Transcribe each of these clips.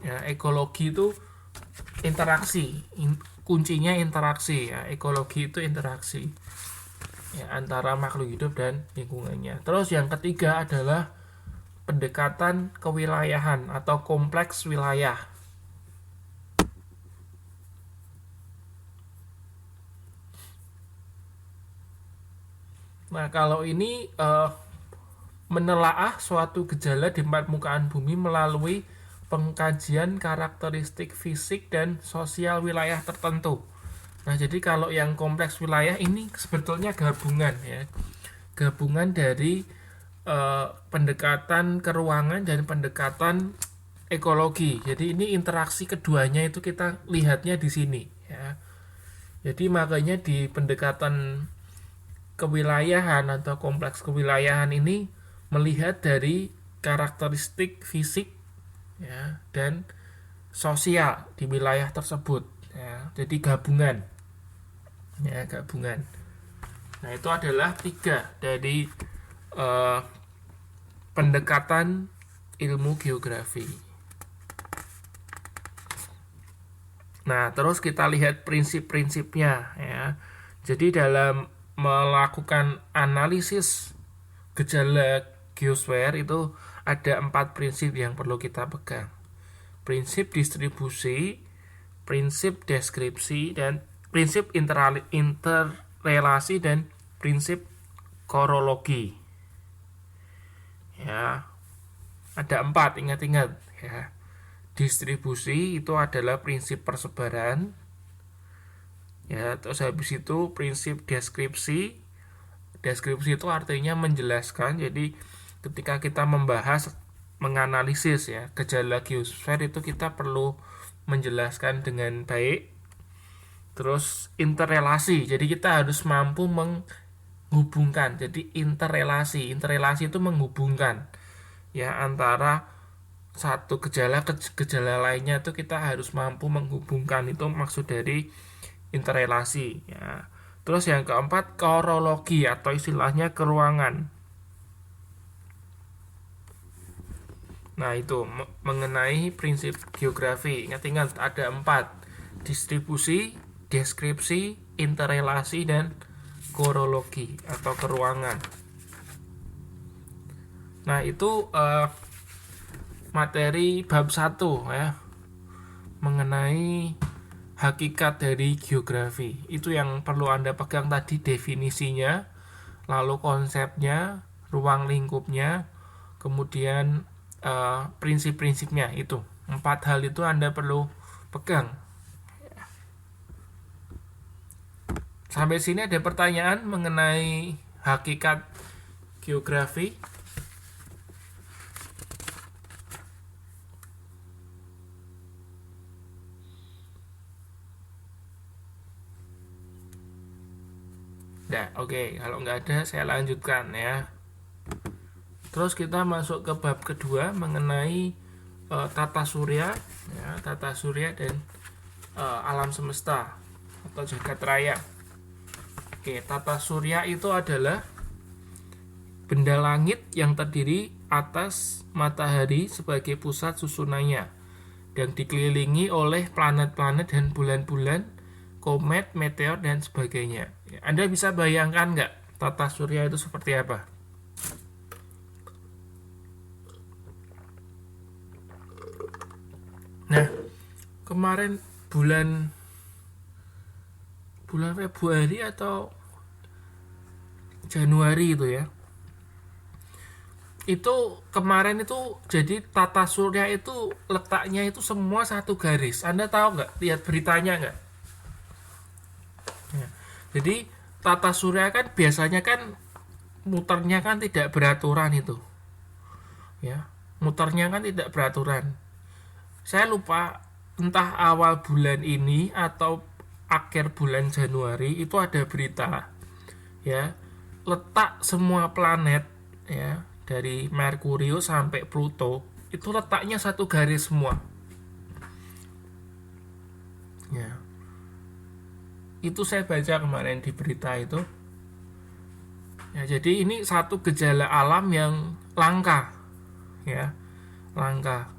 Ya, ekologi itu interaksi, kuncinya interaksi ya. Ekologi itu interaksi ya, antara makhluk hidup dan lingkungannya. Terus yang ketiga adalah pendekatan kewilayahan atau kompleks wilayah. Nah, kalau ini menelaah suatu gejala di permukaan bumi melalui pengkajian karakteristik fisik dan sosial wilayah tertentu. Nah, jadi kalau yang kompleks wilayah ini sebetulnya gabungan ya. Gabungan dari pendekatan keruangan dan pendekatan ekologi. Jadi ini interaksi keduanya itu kita lihatnya di sini ya. Jadi makanya di pendekatan kewilayahan atau kompleks kewilayahan ini melihat dari karakteristik fisik ya dan sosial di wilayah tersebut ya. Jadi gabungan ya, gabungan. Nah, itu adalah 3 dari eh, pendekatan ilmu geografi. Nah, terus kita lihat prinsip-prinsipnya ya. Jadi dalam melakukan analisis gejala geosfer itu ada 4 prinsip yang perlu kita pegang. Prinsip distribusi, prinsip deskripsi, dan prinsip interrelasi, dan prinsip korologi. Ya, ada 4, ingat-ingat ya. Distribusi itu adalah prinsip persebaran. Ya, terus habis itu prinsip deskripsi. Deskripsi itu artinya menjelaskan. Jadi ketika kita membahas, menganalisis ya gejala geosfer itu kita perlu menjelaskan dengan baik. Terus interrelasi. Jadi kita harus mampu menghubungkan. Jadi interrelasi. Interrelasi itu menghubungkan ya antara satu gejala ke gejala lainnya, itu kita harus mampu menghubungkan. Itu maksud dari interrelasi ya. Terus yang keempat, korologi atau istilahnya keruangan. Nah, itu mengenai prinsip geografi. Ingat-ingat ada 4: distribusi, deskripsi, interrelasi, dan korologi atau keruangan. Nah, itu materi bab 1 ya, mengenai hakikat dari geografi. Itu yang perlu Anda pegang tadi, definisinya, lalu konsepnya, ruang lingkupnya, kemudian prinsip-prinsipnya. Itu 4 hal itu Anda perlu pegang. Sampai sini ada pertanyaan mengenai hakikat geografi? Nah, oke. Kalau nggak ada, saya lanjutkan ya. Terus kita masuk ke bab kedua mengenai tata surya, ya, tata surya dan alam semesta atau jagat raya. Oke, tata surya itu adalah benda langit yang terdiri atas matahari sebagai pusat susunannya dan dikelilingi oleh planet-planet dan bulan-bulan, komet, meteor, dan sebagainya. Anda bisa bayangkan nggak tata surya itu seperti apa? Nah, kemarin bulan Februari atau Januari itu ya, itu kemarin itu jadi tata surya itu letaknya itu semua satu garis. Anda tahu nggak? Lihat beritanya nggak? Ya. Jadi tata surya kan biasanya kan muternya kan tidak beraturan itu, ya, muternya kan tidak beraturan. Saya lupa entah awal bulan ini atau akhir bulan Januari itu ada berita ya, letak semua planet ya dari Merkurius sampai Pluto itu letaknya satu garis semua ya. Itu saya baca kemarin di berita itu ya. Jadi ini satu gejala alam yang langka ya, langka.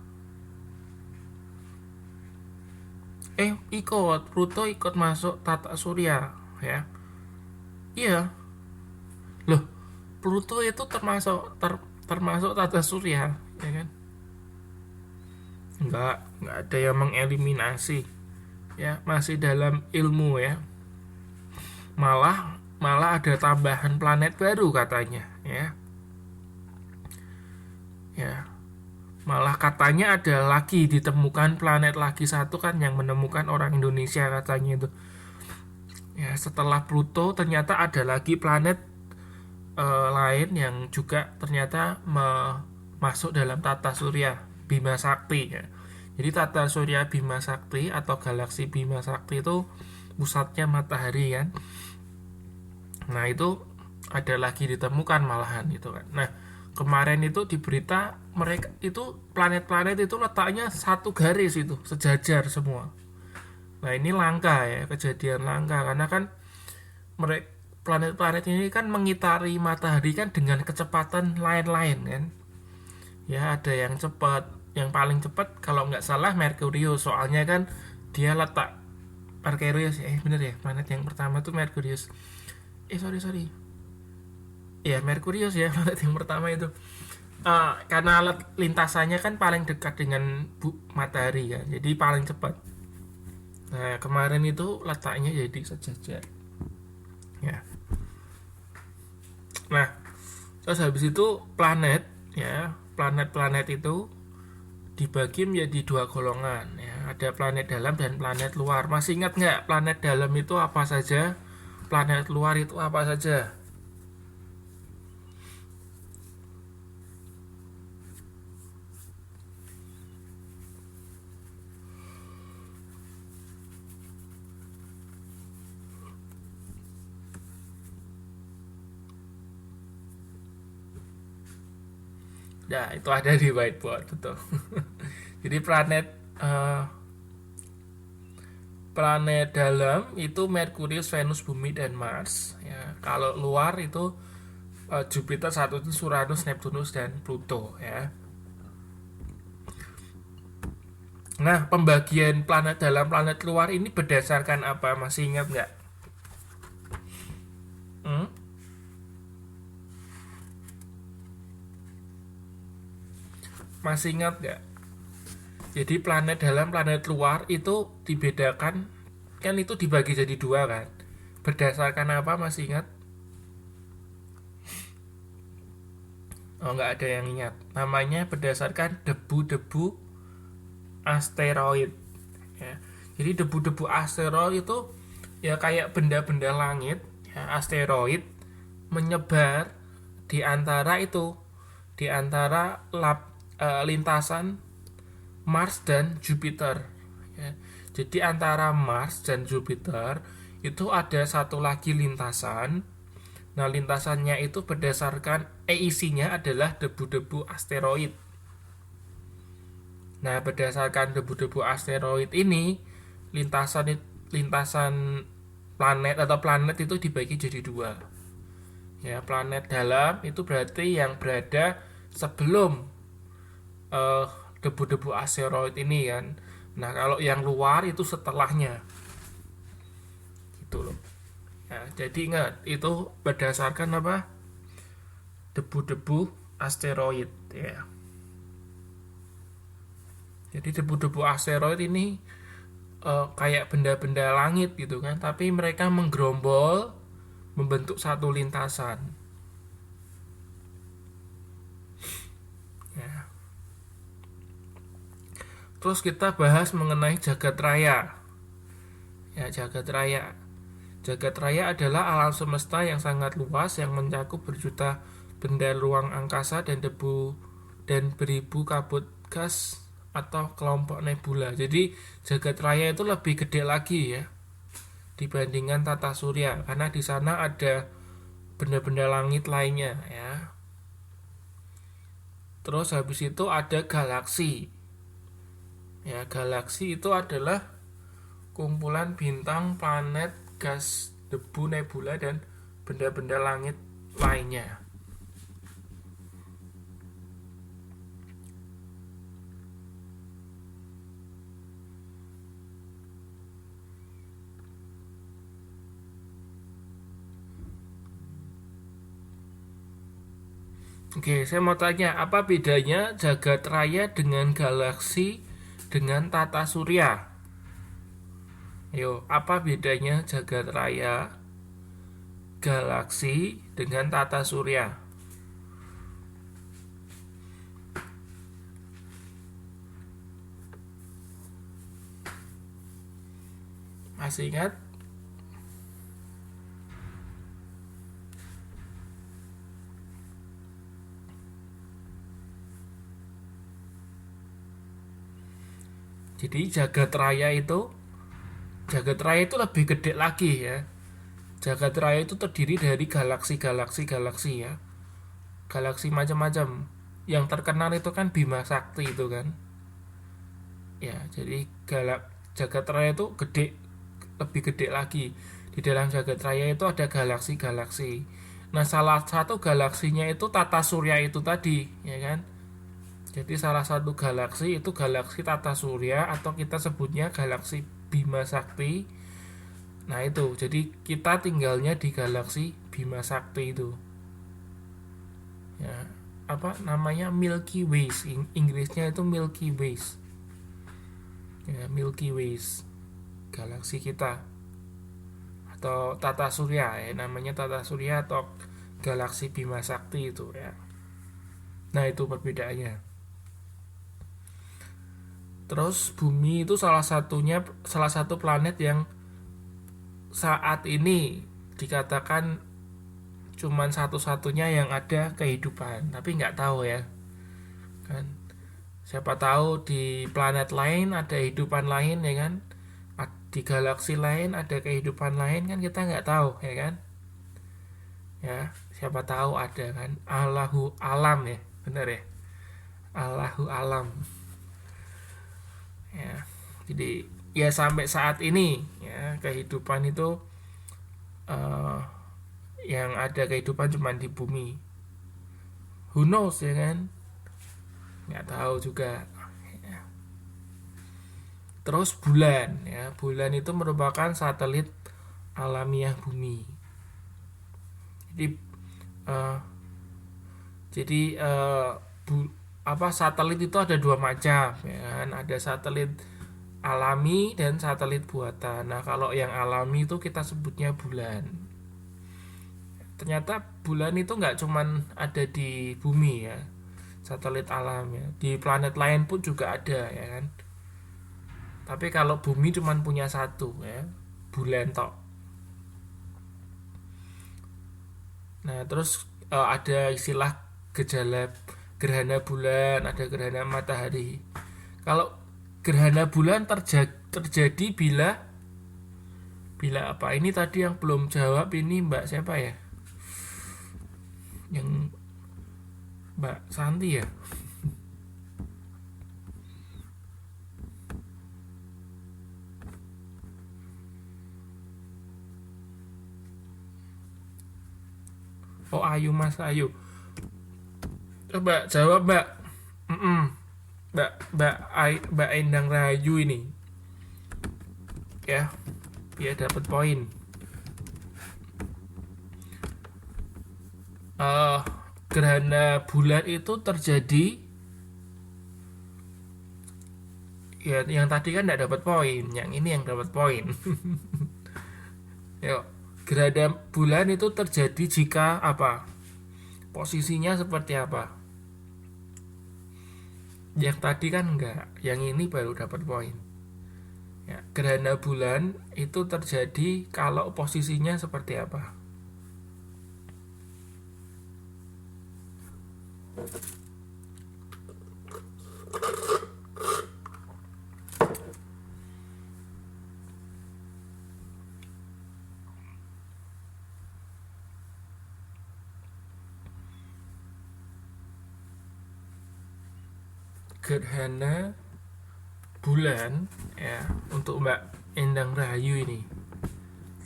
Pluto ikut masuk tata surya, ya. Iya, loh, Pluto itu termasuk tata surya, ya kan? Nggak ada yang mengeliminasi, ya, masih dalam ilmu, ya. Malah ada tambahan planet baru katanya, ya. Ya, malah katanya ada lagi ditemukan planet lagi satu kan yang menemukan orang Indonesia katanya itu. Ya, setelah Pluto ternyata ada lagi planet lain yang juga ternyata masuk dalam tata surya Bima Sakti, ya. Jadi tata surya Bima Sakti atau galaksi Bima Sakti itu pusatnya matahari kan. Nah, itu ada lagi ditemukan malahan itu kan. Nah, kemarin itu di berita mereka itu planet-planet itu letaknya satu garis itu, sejajar semua. Nah, ini langka, ya, kejadian langka karena kan mereka planet-planet ini kan mengitari matahari kan dengan kecepatan lain-lain kan. Ya, ada yang cepat, yang paling cepat kalau nggak salah Merkurius, soalnya kan dia letak Merkurius, bener ya, planet yang pertama tuh Merkurius. Sorry, ya Merkurius ya, planet yang pertama itu. Karena lintasannya kan paling dekat dengan matahari kan, jadi paling cepat. Nah, kemarin itu letaknya jadi sejajar, ya. Nah, terus habis itu planet, ya, planet-planet itu dibagi menjadi dua golongan, ya. Ada planet dalam dan planet luar. Masih ingat nggak planet dalam itu apa saja, planet luar itu apa saja? Nah, itu ada di whiteboard, betul. Jadi eh, planet dalam itu Merkurius, Venus, Bumi, dan Mars. Ya, kalau luar itu Jupiter, Saturnus, Uranus, Neptunus, dan Pluto. Ya. Nah, pembagian planet dalam, planet luar ini berdasarkan apa? Masih ingat nggak? Hmm? Masih ingat nggak? Jadi planet dalam, planet luar itu dibedakan, kan itu dibagi jadi dua kan? Berdasarkan apa? Masih ingat? Oh, nggak ada yang ingat. Namanya berdasarkan debu-debu asteroid, ya. Jadi debu-debu asteroid itu ya kayak benda-benda langit, ya, asteroid menyebar di antara itu, di antara lintasan Mars dan Jupiter, ya. Jadi antara Mars dan Jupiter itu ada satu lagi lintasan. Nah, lintasannya itu berdasarkan isinya adalah debu-debu asteroid. Nah, berdasarkan debu-debu asteroid ini, lintasan lintasan planet itu dibagi jadi dua. Ya, planet dalam itu berarti yang berada sebelum uh, debu-debu asteroid ini kan. Nah, kalau yang luar itu setelahnya. Gitu loh. Ya, jadi ingat itu berdasarkan apa? Debu-debu asteroid, ya. Jadi debu-debu asteroid ini kayak benda-benda langit gitu kan, tapi mereka menggerombol membentuk satu lintasan, ya. Terus kita bahas mengenai jagat raya, ya. Jagat raya adalah alam semesta yang sangat luas yang mencakup berjuta benda ruang angkasa dan debu dan beribu kabut gas atau kelompok nebula. Jadi jagat raya itu lebih gede lagi, ya, dibandingkan tata surya karena di sana ada benda-benda langit lainnya, ya. Terus habis itu ada galaksi. Ya, galaksi itu adalah kumpulan bintang, planet, gas, debu, nebula, dan benda-benda langit lainnya. Oke, saya mau tanya, apa bedanya jagat raya dengan galaksi dengan tata surya? Yo, apa bedanya jagat raya, galaksi dengan tata surya? Masih ingat? Jadi jagat raya itu lebih gede lagi ya. Jagat raya itu terdiri dari galaksi-galaksi ya. Galaksi macam-macam. Yang terkenal itu kan Bima Sakti itu kan. Ya, jadi jagat raya itu lebih gede lagi. Di dalam jagat raya itu ada galaksi-galaksi. Nah, salah satu galaksinya itu tata surya itu tadi, ya kan? Jadi salah satu galaksi itu galaksi tata surya atau kita sebutnya galaksi Bima Sakti. Nah, itu. Jadi kita tinggalnya di galaksi Bima Sakti itu. Ya, apa namanya Milky Way. Inggrisnya itu Milky Way. Ya, Milky Way. Galaksi kita atau tata surya ya, namanya tata surya atau galaksi Bima Sakti itu ya. Nah, itu perbedaannya. Terus bumi itu salah satu planet yang saat ini dikatakan cuman satu-satunya yang ada kehidupan, tapi nggak tahu ya kan, siapa tahu di planet lain ada kehidupan lain ya kan, di galaksi lain ada kehidupan lain kan, kita nggak tahu ya kan, ya siapa tahu ada kan, Allahu alam ya, benar ya, Allahu alam ya. Jadi ya sampai saat ini ya kehidupan itu uh, yang ada kehidupan cuma di bumi. Who knows ya kan? Nggak tahu juga. Ya. Terus bulan ya, bulan itu merupakan satelit alamiah bumi. Jadi uh, jadi satelit itu ada dua macam ya kan? Ada satelit alami dan satelit buatan. Nah, kalau yang alami itu kita sebutnya bulan. Ternyata bulan itu nggak cuman ada di bumi ya, satelit alam ya, di planet lain pun juga ada ya kan. Tapi kalau bumi cuman punya satu ya, bulan tok. Nah, terus ada istilah gejala gerhana bulan, ada gerhana matahari. Kalau gerhana bulan terjadi bila bila apa? Ini tadi yang belum jawab ini Mbak siapa ya? Yang Mbak Santi ya? Oh, Ayu, Mas Ayu. Coba jawab Mbak. Mm-mm. Mbak Endang Rahayu ini ya, dia dapat poin. uh, Gerhana bulan itu terjadi ya, yang tadi kan tidak dapat poin, yang ini yang dapat poin. Yuk, gerhana bulan itu terjadi jika apa, posisinya seperti apa. Yang tadi kan enggak, yang ini baru dapat poin ya. Gerhana bulan itu terjadi kalau posisinya seperti apa. Gerhana bulan ya, untuk Mbak Endang Rahayu ini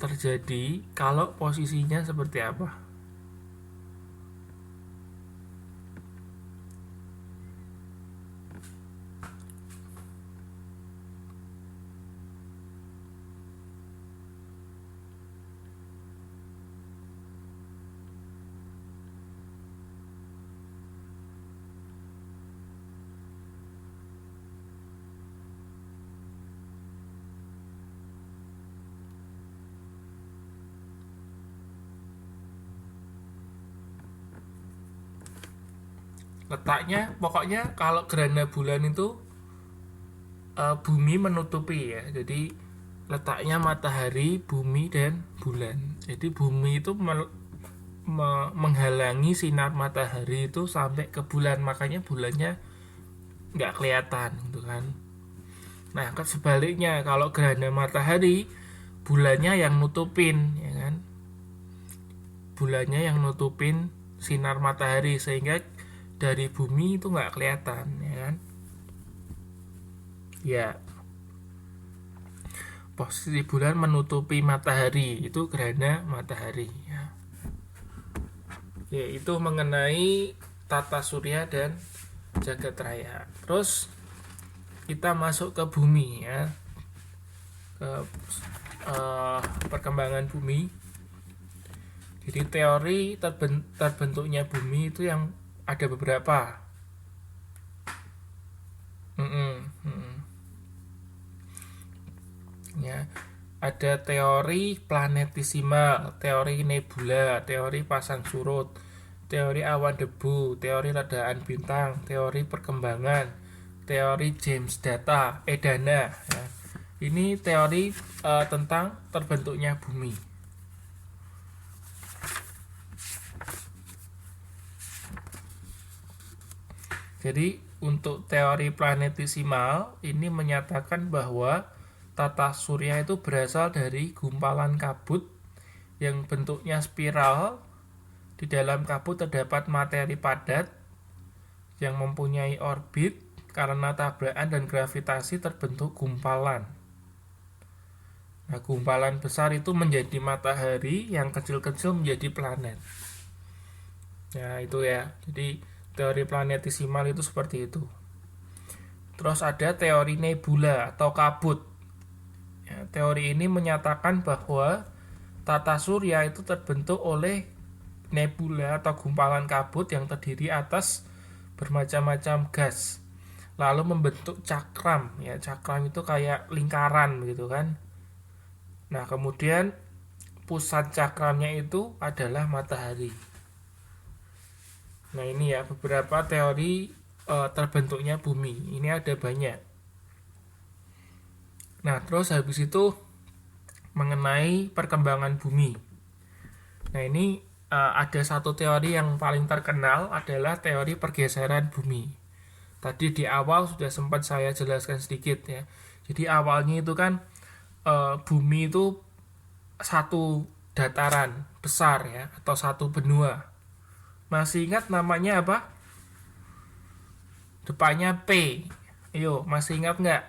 terjadi kalau posisinya seperti apa. Letaknya pokoknya kalau gerhana bulan itu bumi menutupi ya. Jadi letaknya matahari, bumi dan bulan. Jadi bumi itu menghalangi sinar matahari itu sampai ke bulan, makanya bulannya nggak kelihatan gitu kan. Nah kan sebaliknya, kalau gerhana matahari bulannya yang nutupin ya kan, bulannya yang nutupin sinar matahari sehingga dari bumi itu nggak kelihatan ya kan. Ya, posisi bulan menutupi matahari itu gerhana matahari ya. Itu mengenai tata surya dan jagat raya. Terus kita masuk ke bumi ya, ke perkembangan bumi. Jadi teori terbentuknya bumi itu yang ada beberapa. Ya, ada teori planetisimal, teori nebula, teori pasang surut, teori awan debu, teori ledakan bintang, teori perkembangan, teori James Dana ya. Ini teori tentang terbentuknya bumi. Jadi untuk teori planetisimal ini menyatakan bahwa tata surya itu berasal dari gumpalan kabut yang bentuknya spiral. Di dalam kabut terdapat materi padat yang mempunyai orbit, karena tabrakan dan gravitasi terbentuk gumpalan. Nah, gumpalan besar itu menjadi matahari, yang kecil-kecil menjadi planet. Ya, itu ya. Jadi teori planetisimal itu seperti itu. Terus ada teori nebula atau kabut. Ya, teori ini menyatakan bahwa tata surya itu terbentuk oleh nebula atau gumpalan kabut yang terdiri atas bermacam-macam gas, lalu membentuk cakram. Ya, cakram itu kayak lingkaran begitu kan. Nah, kemudian pusat cakramnya itu adalah matahari. Nah, ini ya beberapa teori terbentuknya bumi. Ini ada banyak. Nah, terus habis itu mengenai perkembangan bumi. Nah, ini ada satu teori yang paling terkenal adalah teori pergeseran bumi. Tadi di awal sudah sempat saya jelaskan sedikit ya. Jadi awalnya itu kan bumi itu satu dataran besar ya, atau satu benua. Masih ingat namanya apa? Depannya P. Ayo, masih ingat nggak?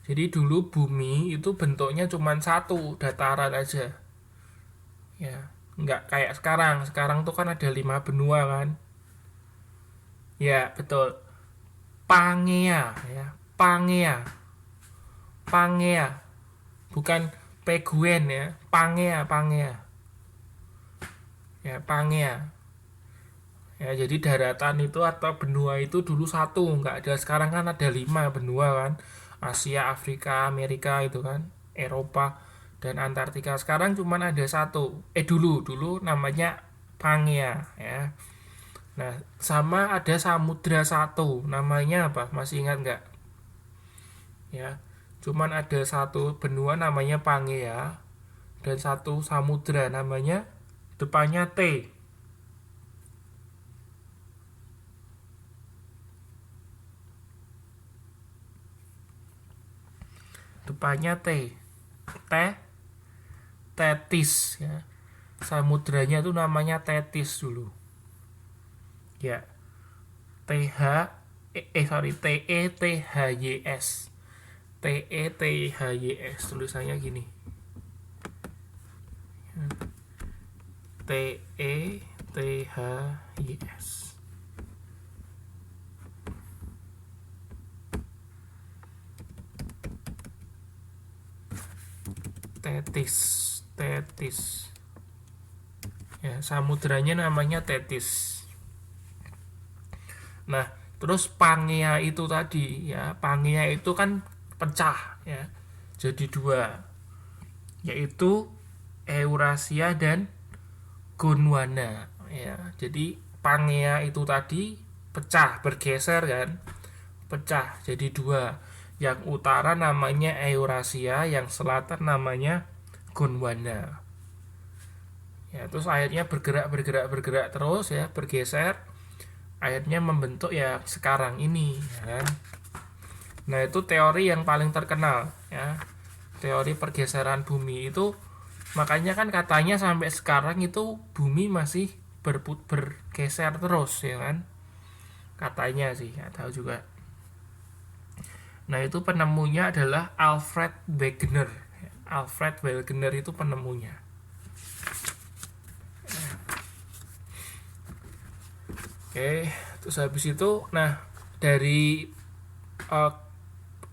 Jadi dulu bumi itu bentuknya cuma satu dataran aja. Ya, nggak kayak sekarang. Sekarang tuh kan ada 5 benua kan. Ya, betul. Pangea ya, Pangea. Pangea. Bukan Peguen ya, Pangea. Ya, Pangea. Ya, jadi daratan itu atau benua itu dulu satu, nggak ada. Sekarang kan ada 5 benua kan. Asia, Afrika, Amerika itu kan, Eropa dan Antartika. Sekarang cuma ada satu. Dulu namanya Pangea ya. Nah, sama ada samudra satu, namanya apa? Masih ingat nggak? Ya, cuman ada satu benua namanya Pangea dan satu samudra namanya depannya T. Depannya T. Tetis ya. Samudranya itu namanya Tetis dulu. Ya. TETHYS. TETHYS tulisannya gini. TETHYS. Tetis ya, samudranya namanya Tetis. Nah, terus Pangea itu tadi ya, Pangea itu kan pecah ya, jadi 2, yaitu Eurasia dan Gondwana ya. Jadi Pangea itu tadi pecah, bergeser kan, pecah jadi dua. Yang utara namanya Eurasia, yang selatan namanya Gondwana. Ya, terus akhirnya bergerak terus ya, bergeser. Akhirnya membentuk ya sekarang ini, ya kan? Nah, itu teori yang paling terkenal ya. Teori pergeseran bumi itu, makanya kan katanya sampai sekarang itu bumi masih bergeser terus ya kan. Katanya sih, nggak tahu juga. Nah, itu penemunya adalah Alfred Wegener. Alfred Wegener itu penemunya. Oke, terus habis itu, nah dari uh,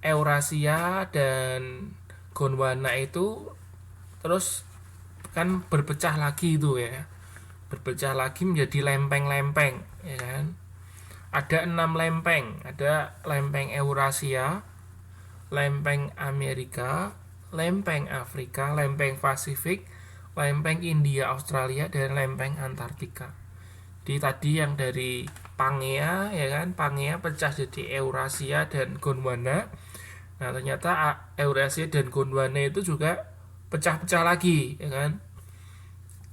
Eurasia dan Gondwana itu terus kan berpecah lagi itu ya, berpecah lagi menjadi lempeng-lempeng ya kan. Ada 6 lempeng, ada lempeng Eurasia, lempeng Amerika, lempeng Afrika, lempeng Pasifik, lempeng India Australia, dan lempeng Antartika. Di tadi yang dari Pangea ya kan, Pangea pecah jadi Eurasia dan Gondwana. Nah, ternyata Eurasia dan Gondwana itu juga pecah-pecah lagi ya kan,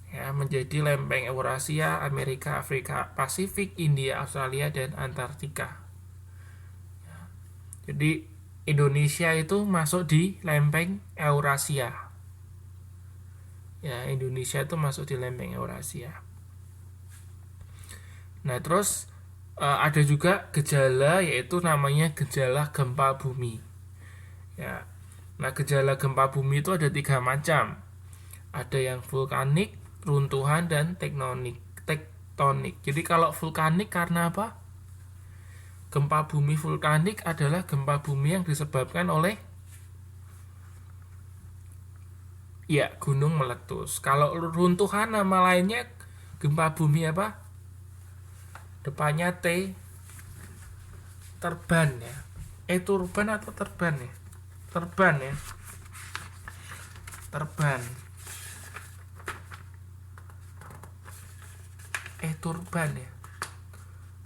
ya menjadi lempeng Eurasia, Amerika, Afrika, Pasifik, India, Australia, dan Antartika. Jadi Indonesia itu masuk di lempeng Eurasia. Ya, Indonesia itu masuk di lempeng Eurasia. Nah, terus ada juga gejala, yaitu namanya gejala gempa bumi. Ya. Nah, gejala gempa bumi itu ada 3 macam. Ada yang vulkanik, runtuhan, dan tektonik. Jadi kalau vulkanik karena apa? Gempa bumi vulkanik adalah gempa bumi yang disebabkan oleh ya gunung meletus. Kalau runtuhan nama lainnya gempa bumi apa? Depannya T, terban ya. Turban atau terban ya? Terban ya. Terban. Turban ya.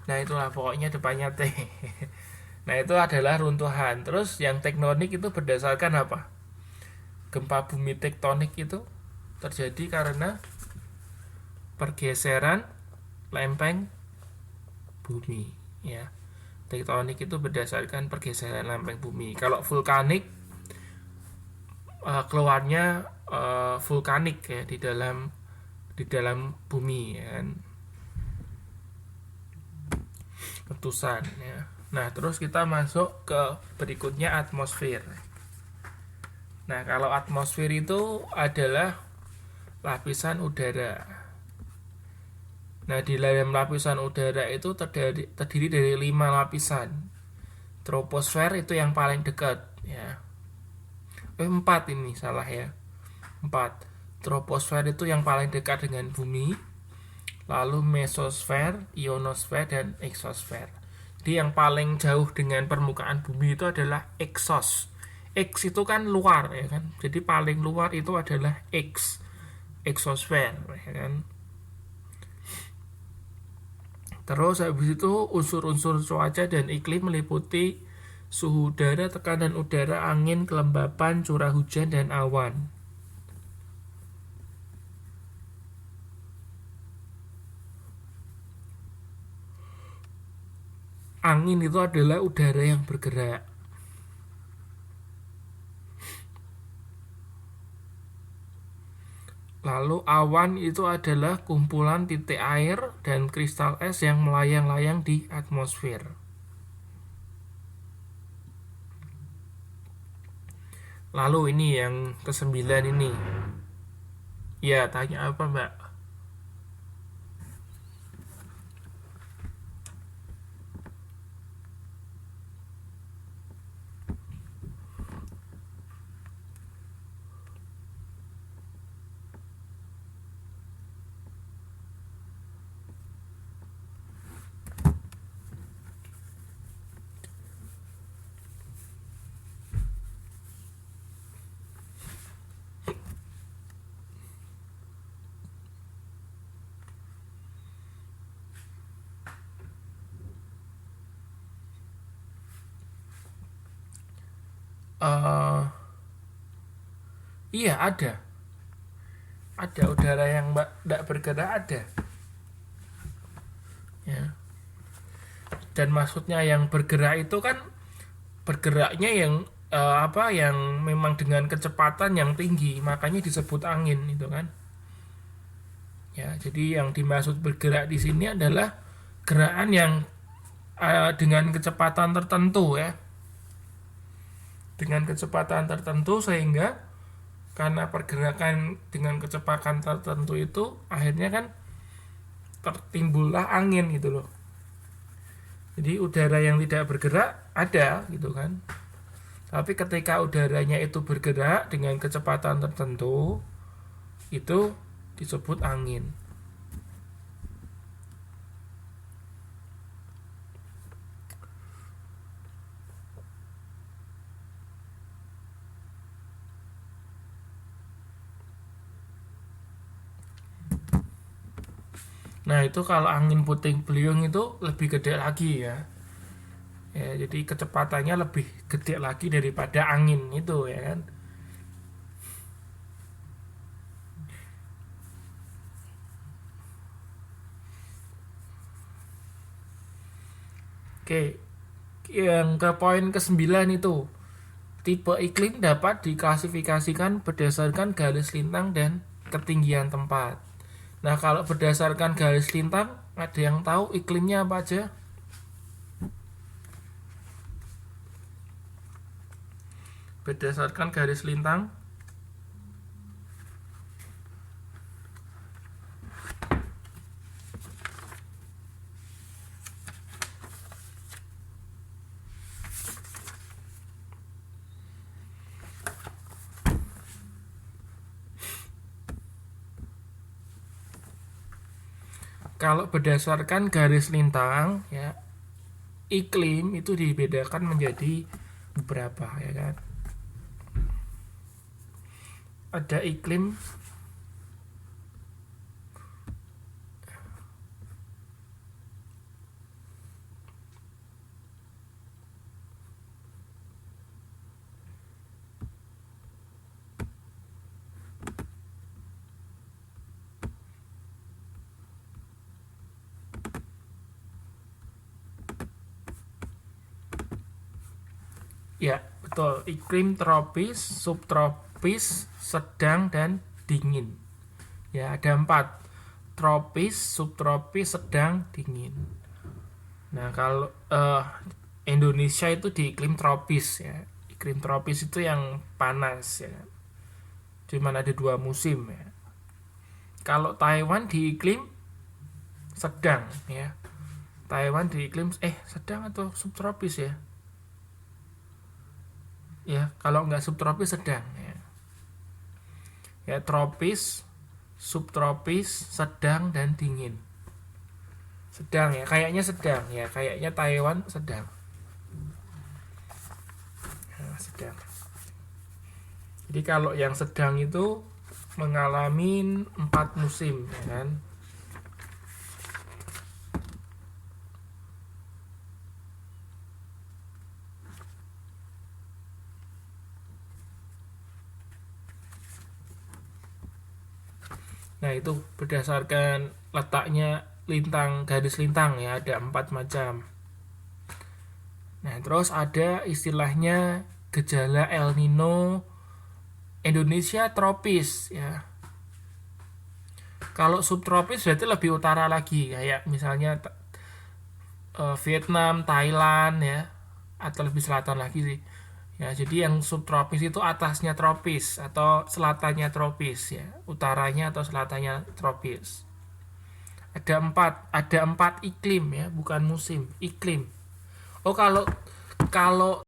Nah, itulah pokoknya depannya T. Nah, itu adalah runtuhan. Terus yang tektonik itu berdasarkan apa? Gempa bumi tektonik itu terjadi karena pergeseran lempeng bumi ya. Tektonik itu berdasarkan pergeseran lempeng bumi. Kalau vulkanik keluarnya vulkanik ya di dalam bumi ya kan. Letusan ya. Nah, terus kita masuk ke berikutnya atmosfer. Nah, kalau atmosfer itu adalah lapisan udara. Nah, di dalam lapisan udara itu terdiri dari 5 lapisan. Troposfer itu yang paling dekat ya. 4 ini salah ya. 4. Troposfer itu yang paling dekat dengan bumi. Lalu mesosfer, ionosfer, dan eksosfer. Jadi yang paling jauh dengan permukaan bumi itu adalah eksos. X itu kan luar ya kan. Jadi paling luar itu adalah eksosfer ya kan. Terus habis itu unsur-unsur cuaca dan iklim meliputi suhu udara, tekanan udara, angin, kelembapan, curah hujan, dan awan. Angin itu adalah udara yang bergerak. Lalu awan itu adalah kumpulan titik air dan kristal es yang melayang-layang di atmosfer. Lalu ini yang ke-9 ini. Ya, tanya apa, Mbak? eh iya ada udara yang tidak bergerak, ada ya. Dan maksudnya yang bergerak itu kan bergeraknya yang yang memang dengan kecepatan yang tinggi, makanya disebut angin itu kan ya. Jadi yang dimaksud bergerak di sini adalah gerakan yang dengan kecepatan tertentu ya, dengan kecepatan tertentu, sehingga karena pergerakan dengan kecepatan tertentu itu akhirnya kan tertimbullah angin gitu loh. Jadi udara yang tidak bergerak ada gitu kan, tapi ketika udaranya itu bergerak dengan kecepatan tertentu, itu disebut angin. Nah itu kalau angin puting beliung itu lebih gede lagi ya. Ya, jadi kecepatannya lebih gede lagi daripada angin itu ya kan. Oke, yang ke poin ke-9 itu, tipe iklim dapat diklasifikasikan berdasarkan garis lintang dan ketinggian tempat. Nah, kalau berdasarkan garis lintang, ada yang tahu iklimnya apa aja? Berdasarkan garis lintang, kalau berdasarkan garis lintang ya, iklim itu dibedakan menjadi beberapa ya kan. Ada iklim ya, betul, iklim tropis, subtropis, sedang, dan dingin. Ya, ada 4. Tropis, subtropis, sedang, dingin. Nah, kalau Indonesia itu di iklim tropis ya. Iklim tropis itu yang panas ya. Cuman ada 2 musim ya. Kalau Taiwan di iklim sedang ya. Taiwan di iklim sedang atau subtropis ya? Ya, kalau nggak subtropis sedang ya. Ya, tropis, subtropis, sedang, dan dingin. Sedang ya, kayaknya sedang ya, kayaknya Taiwan sedang. Ya, sedang. Jadi kalau yang sedang itu mengalami 4 musim ya kan. Nah itu berdasarkan letaknya lintang, garis lintang ya, ada 4 macam. Nah terus ada istilahnya gejala El Nino Indonesia tropis ya. Kalau subtropis berarti lebih utara lagi, kayak misalnya Vietnam, Thailand ya, atau lebih selatan lagi sih. Ya, jadi yang subtropis itu atasnya tropis atau selatannya tropis ya, utaranya atau selatannya tropis. Ada 4 iklim ya, bukan musim, iklim. Oh, kalau kalau